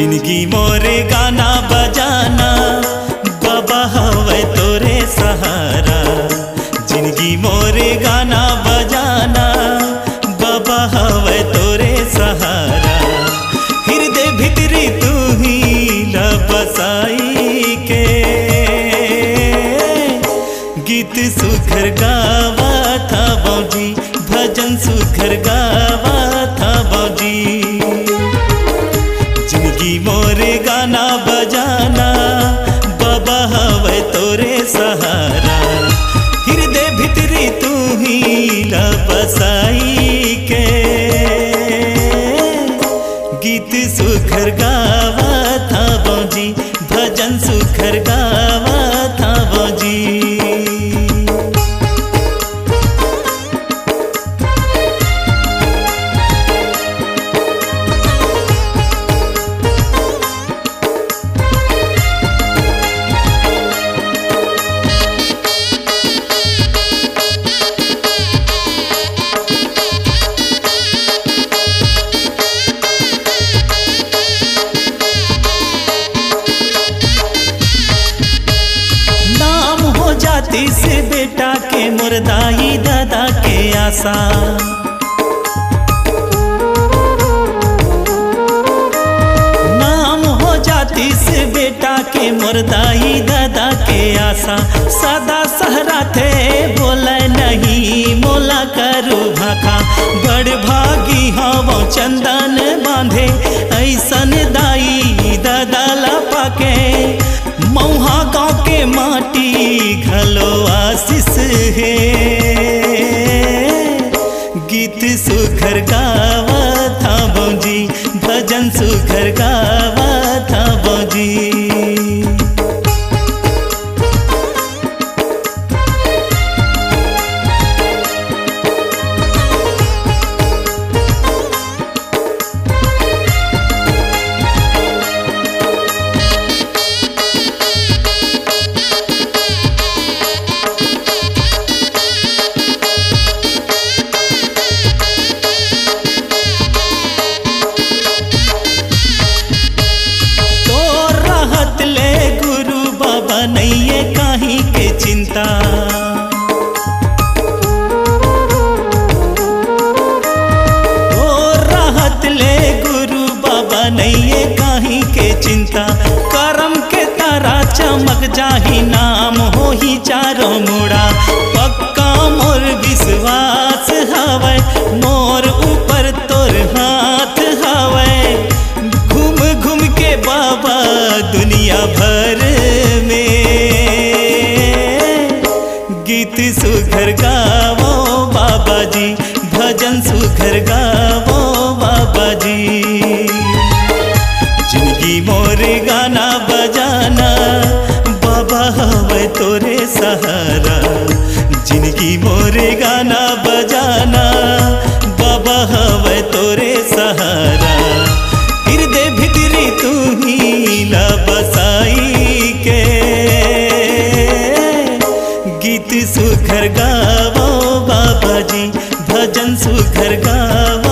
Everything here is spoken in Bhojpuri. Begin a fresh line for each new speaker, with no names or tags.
जिंदगी मोरे गाना बजाना बाबा हवे तोरे सहारा। जिंदगी मोरे गाना बजाना बाबा हवे तोरे सहारा। हृदय भितरी तू ही बसाई के गीत सुखर गावा था बाबूजी, भजन सुखर गावा था बाबूजी। जिंदगी मोरे गाना बजाना बाबा हवे तोरे सहारा। हृदय भितरी तू ही बसाई के गीत सुखर गावा था बाबूजी, भजन सुखर गावा था बाबूजी। जाति से बेटा के मुर्दाई दादा के आशा। नाम हो जाति से बेटा के मुर्दाई दादा के आशा। सदा सहरा थे बोले नहीं मोला करू भाखा। बड़ भागी हवो चंदन बांधे ऐसन दाई दादा ला पाके। मऊहा गाँव के माटी घलो आशीष है गीत सुखर गावा था बाबूजी, भजन सुखर गावा था बाबूजी। नैये काहीं के चिंता ओ राहत ले गुरु बाबा नैये काहीं के चिंता। करम के तारा चमक जाही नाम हो ही चारों मुड़ा। पक्का मोर विश्वास हवे मोर ऊपर तोर हाथ हवे। घूम घूम के बाबा दुनिया भर गीत सुखर गावो बाबा जी, भजन सुखर गावो बाबा जी। जिंदगी मोरे गाना बजाना बाबा हवे तोरे सहारा। जिंदगी मोरे गाना बजाना बाबा हवे तोरे सहारा। हृदय भितरी तू ही बसाई के गीत सुखर गावो बाबा जी, भजन सुखर गावो।